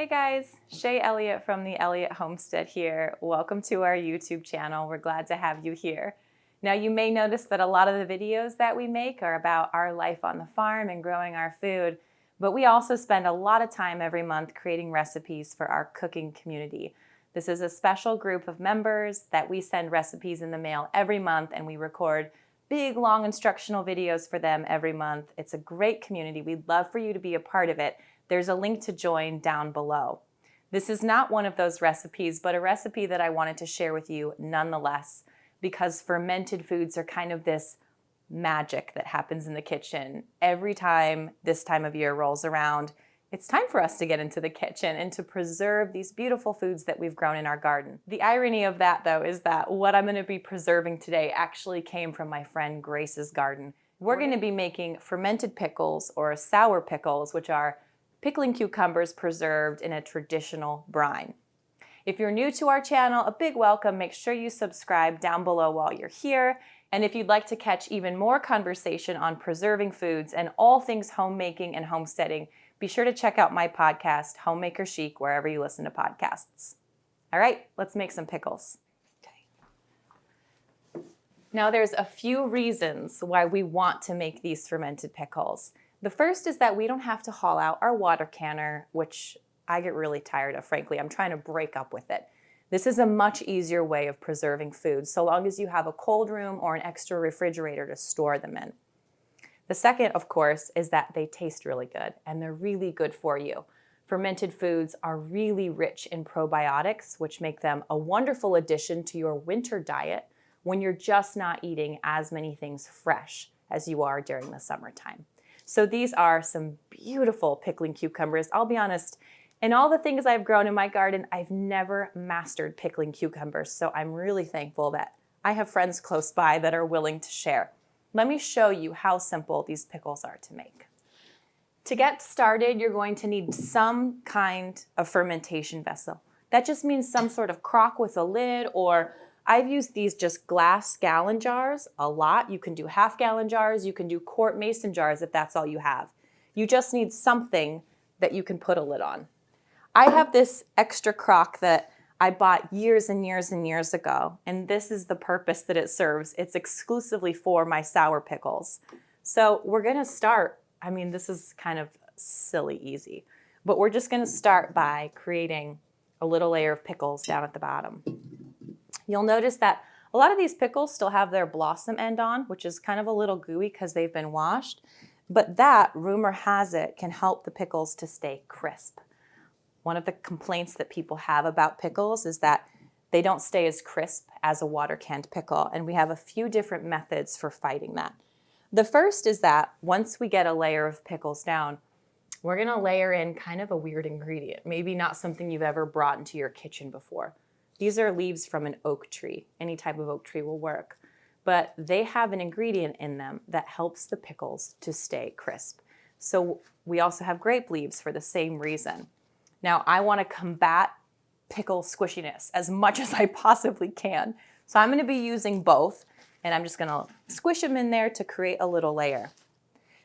Hey guys, Shay Elliott from the Elliott Homestead here. Welcome to our YouTube channel. We're glad to have you here. Now you may notice that a lot of the videos that we make are about our life on the farm and growing our food, but we also spend a lot of time every month creating recipes for our cooking community. This is a special group of members that we send recipes in the mail every month, and we record big, long instructional videos for them every month. It's a great community. We'd love for you to be a part of it. There's a link to join down below. This is not one of those recipes, but a recipe that I wanted to share with you nonetheless, because fermented foods are kind of this magic that happens in the kitchen. Every time this time of year rolls around, it's time for us to get into the kitchen and to preserve these beautiful foods that we've grown in our garden. The irony of that, though, is that what I'm going to be preserving today actually came from my friend Grace's garden. We're going to be making fermented pickles, or sour pickles, which are pickling cucumbers preserved in a traditional brine. If you're new to our channel, a big welcome. Make sure you subscribe down below while you're here. And if you'd like to catch even more conversation on preserving foods and all things homemaking and homesteading, be sure to check out my podcast, Homemaker Chic, wherever you listen to podcasts. All right, let's make some pickles. Okay. Now there's a few reasons why we want to make these fermented pickles. The first is that we don't have to haul out our water canner, which I get really tired of, frankly. I'm trying to break up with it. This is a much easier way of preserving food, so long as you have a cold room or an extra refrigerator to store them in. The second, of course, is that they taste really good, and they're really good for you. Fermented foods are really rich in probiotics, which make them a wonderful addition to your winter diet when you're just not eating as many things fresh as you are during the summertime. So these are some beautiful pickling cucumbers. I'll be honest, in all the things I've grown in my garden, I've never mastered pickling cucumbers. So I'm really thankful that I have friends close by that are willing to share. Let me show you how simple these pickles are to make. To get started, you're going to need some kind of fermentation vessel. That just means some sort of crock with a lid, or I've used these just glass gallon jars a lot. You can do half-gallon jars. You can do quart mason jars if that's all you have. You just need something that you can put a lid on. I have this extra crock that I bought years and years and years ago, and this is the purpose that it serves. It's exclusively for my sour pickles. So we're going to start. I mean, this is kind of silly easy, but we're just going to start by creating a little layer of pickles down at the bottom. You'll notice that a lot of these pickles still have their blossom end on, which is kind of a little gooey because they've been washed. But that, rumor has it, can help the pickles to stay crisp. One of the complaints that people have about pickles is that they don't stay as crisp as a water-canned pickle, and we have a few different methods for fighting that. The first is that once we get a layer of pickles down, we're going to layer in kind of a weird ingredient, maybe not something you've ever brought into your kitchen before. These are leaves from an oak tree. Any type of oak tree will work. But they have an ingredient in them that helps the pickles to stay crisp. So we also have grape leaves for the same reason. Now, I want to combat pickle squishiness as much as I possibly can. So I'm going to be using both, and I'm just going to squish them in there to create a little layer.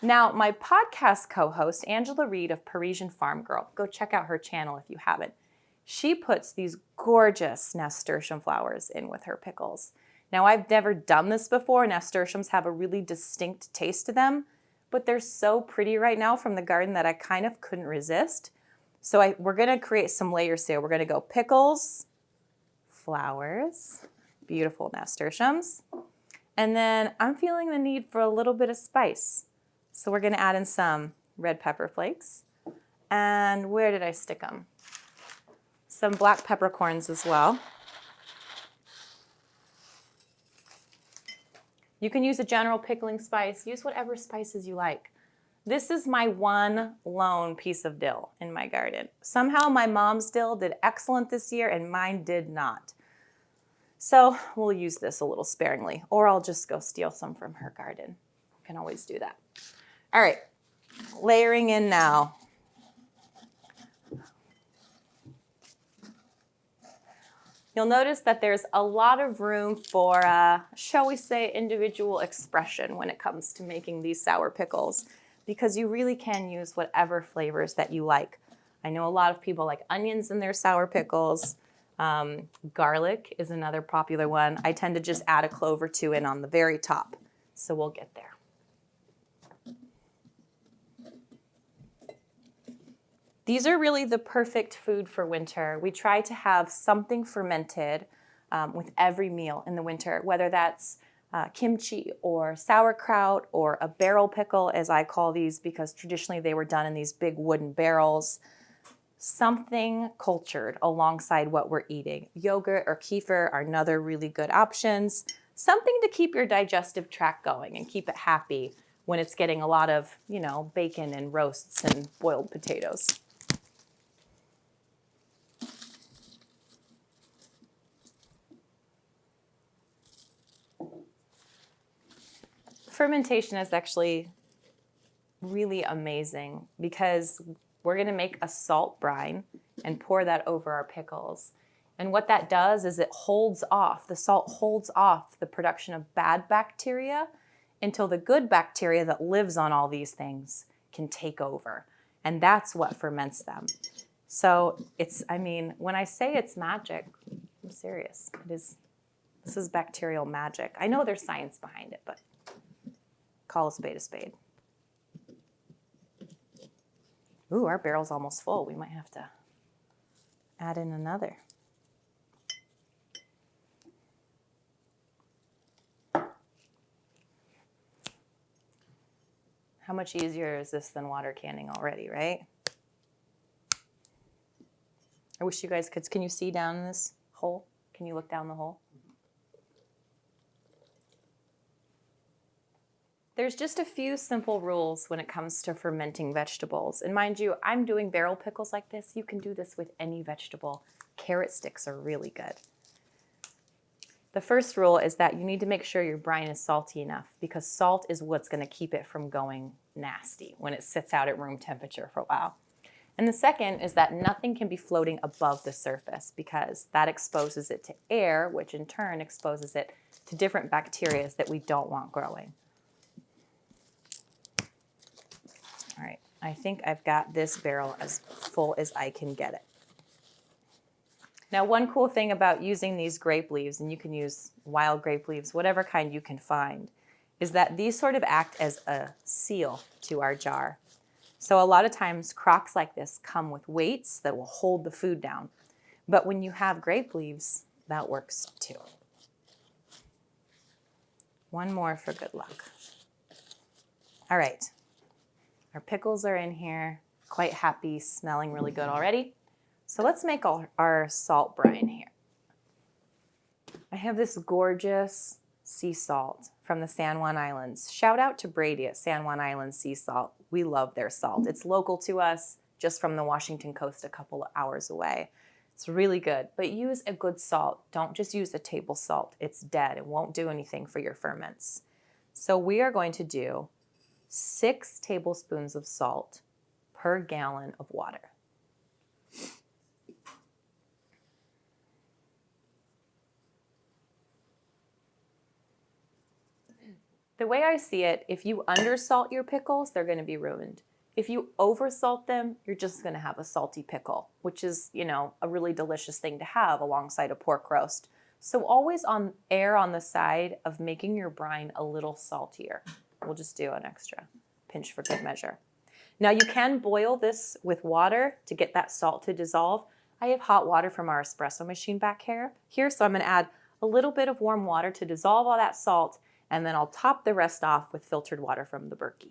Now, my podcast co-host, Angela Reed of Parisian Farm Girl, go check out her channel if you haven't. She puts these gorgeous nasturtium flowers in with her pickles. Now, I've never done this before. Nasturtiums have a really distinct taste to them, but they're so pretty right now from the garden that I kind of couldn't resist. So we're going to create some layers here. We're going to go pickles, flowers, beautiful nasturtiums, and then I'm feeling the need for a little bit of spice. So we're going to add in some red pepper flakes. And where did I stick them? Some black peppercorns as well. You can use a general pickling spice. Use whatever spices you like. This is my one lone piece of dill in my garden. Somehow my mom's dill did excellent this year and mine did not. So we'll use this a little sparingly, or I'll just go steal some from her garden. You can always do that. All right, layering in now. You'll notice that there's a lot of room for, shall we say, individual expression when it comes to making these sour pickles, because you really can use whatever flavors that you like. I know a lot of people like onions in their sour pickles. Garlic is another popular one. I tend to just add a clove or two in on the very top. So we'll get there. These are really the perfect food for winter. We try to have something fermented with every meal in the winter, whether that's kimchi or sauerkraut or a barrel pickle, as I call these, because traditionally they were done in these big wooden barrels. Something cultured alongside what we're eating. Yogurt or kefir are another really good options. Something to keep your digestive tract going and keep it happy when it's getting a lot of, bacon and roasts and boiled potatoes. Fermentation is actually really amazing because we're going to make a salt brine and pour that over our pickles. And what that does is the salt holds off the production of bad bacteria until the good bacteria that lives on all these things can take over. And that's what ferments them. So when I say it's magic, I'm serious. This is bacterial magic. I know there's science behind it, but call a spade a spade. Ooh, our barrel's almost full. We might have to add in another. How much easier is this than water canning already, right? I wish you guys could. Can you see down in this hole? Can you look down the hole? There's just a few simple rules when it comes to fermenting vegetables. And mind you, I'm doing barrel pickles like this. You can do this with any vegetable. Carrot sticks are really good. The first rule is that you need to make sure your brine is salty enough because salt is what's going to keep it from going nasty when it sits out at room temperature for a while. And the second is that nothing can be floating above the surface because that exposes it to air, which in turn exposes it to different bacteria that we don't want growing. All right, I think I've got this barrel as full as I can get it. Now, one cool thing about using these grape leaves, and you can use wild grape leaves, whatever kind you can find, is that these sort of act as a seal to our jar. So a lot of times crocks like this come with weights that will hold the food down. But when you have grape leaves, that works too. One more for good luck. All right. Our pickles are in here, quite happy, smelling really good already. So let's make our salt brine here. I have this gorgeous sea salt from the San Juan Islands. Shout out to Brady at San Juan Islands Sea Salt. We love their salt. It's local to us, just from the Washington coast a couple of hours away. It's really good, but use a good salt. Don't just use a table salt. It's dead. It won't do anything for your ferments. So we are going to do 6 tablespoons of salt per gallon of water. The way I see it, if you undersalt your pickles, they're going to be ruined. If you oversalt them, you're just going to have a salty pickle, which is, a really delicious thing to have alongside a pork roast. So always err on the side of making your brine a little saltier. We'll just do an extra pinch for good measure. Now you can boil this with water to get that salt to dissolve. I have hot water from our espresso machine back here, so I'm going to add a little bit of warm water to dissolve all that salt, and then I'll top the rest off with filtered water from the Berkey.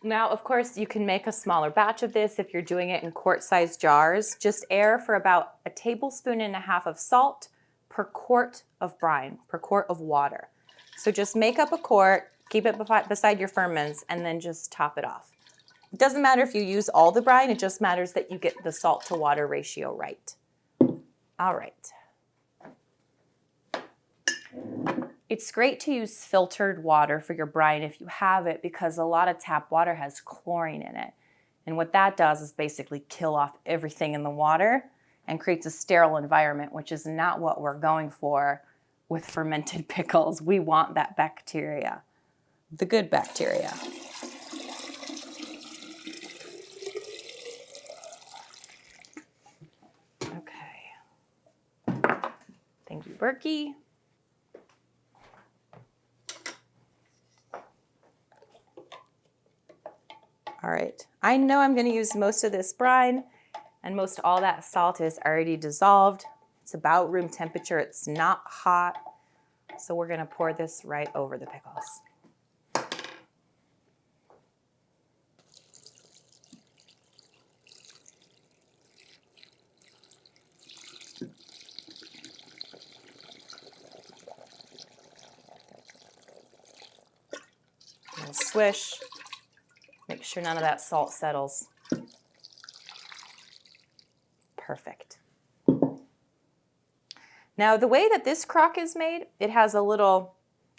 Now, of course, you can make a smaller batch of this if you're doing it in quart-sized jars. Just air for about 1.5 tablespoons of salt per quart of brine, per quart of water. So just make up a quart, keep it beside your ferments, and then just top it off. It doesn't matter if you use all the brine, it just matters that you get the salt to water ratio right. All right. It's great to use filtered water for your brine if you have it, because a lot of tap water has chlorine in it. And what that does is basically kill off everything in the water and creates a sterile environment, which is not what we're going for with fermented pickles. We want that bacteria, the good bacteria. Okay. Thank you, Berkey. All right, I know I'm going to use most of this brine, and most all that salt is already dissolved. It's about room temperature. It's not hot. So we're going to pour this right over the pickles. And swish. Make sure none of that salt settles. Perfect. Now, the way that this crock is made, it has a little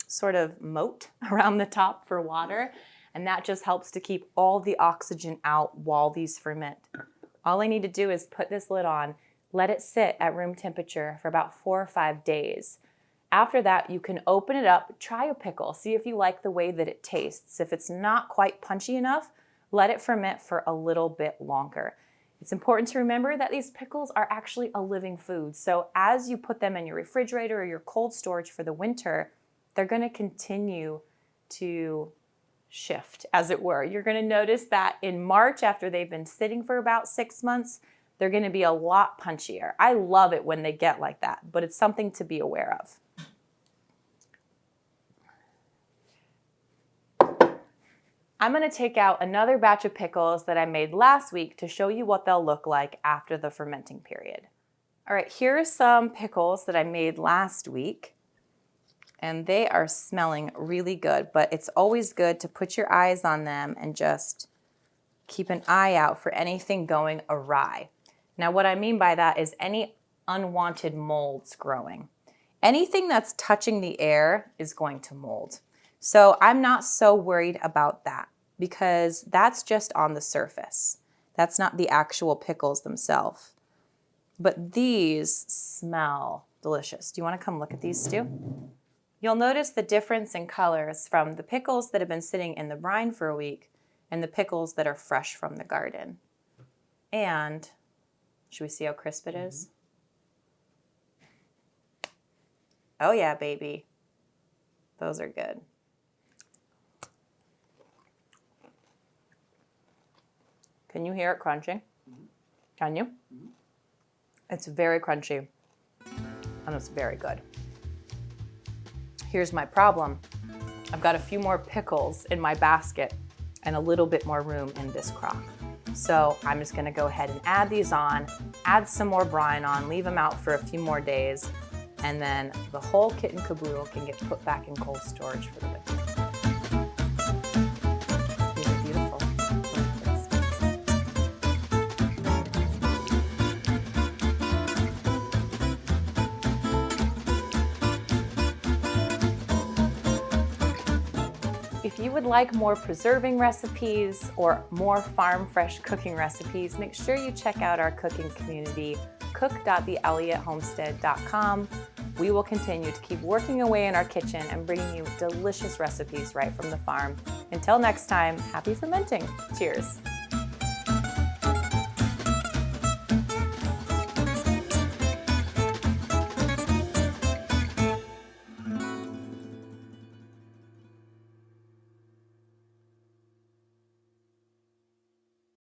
sort of moat around the top for water, and that just helps to keep all the oxygen out while these ferment. All I need to do is put this lid on, let it sit at room temperature for about 4 or 5 days. After that, you can open it up, try a pickle, see if you like the way that it tastes. If it's not quite punchy enough, let it ferment for a little bit longer. It's important to remember that these pickles are actually a living food. So as you put them in your refrigerator or your cold storage for the winter, they're going to continue to shift, as it were. You're going to notice that in March, after they've been sitting for about 6 months, they're going to be a lot punchier. I love it when they get like that, but it's something to be aware of. I'm going to take out another batch of pickles that I made last week to show you what they'll look like after the fermenting period. All right, here are some pickles that I made last week, and they are smelling really good, but it's always good to put your eyes on them and just keep an eye out for anything going awry. Now, what I mean by that is any unwanted molds growing. Anything that's touching the air is going to mold. So I'm not so worried about that because that's just on the surface. That's not the actual pickles themselves. But these smell delicious. Do you want to come look at these, Stu? You'll notice the difference in colors from the pickles that have been sitting in the brine for a week and the pickles that are fresh from the garden. And should we see how crisp it is? Oh yeah, baby. Those are good. Can you hear it crunching? Can you? It's very crunchy, and it's very good. Here's my problem. I've got a few more pickles in my basket and a little bit more room in this crock. So I'm just gonna go ahead and add these on, add some more brine on, leave them out for a few more days, and then the whole kit and caboodle can get put back in cold storage for the winter. These are beautiful. If you would like more preserving recipes or more farm fresh cooking recipes, make sure you check out our cooking community, cook.theelliottHomestead.com. We will continue to keep working away in our kitchen and bringing you delicious recipes right from the farm. Until next time, happy fermenting. Cheers.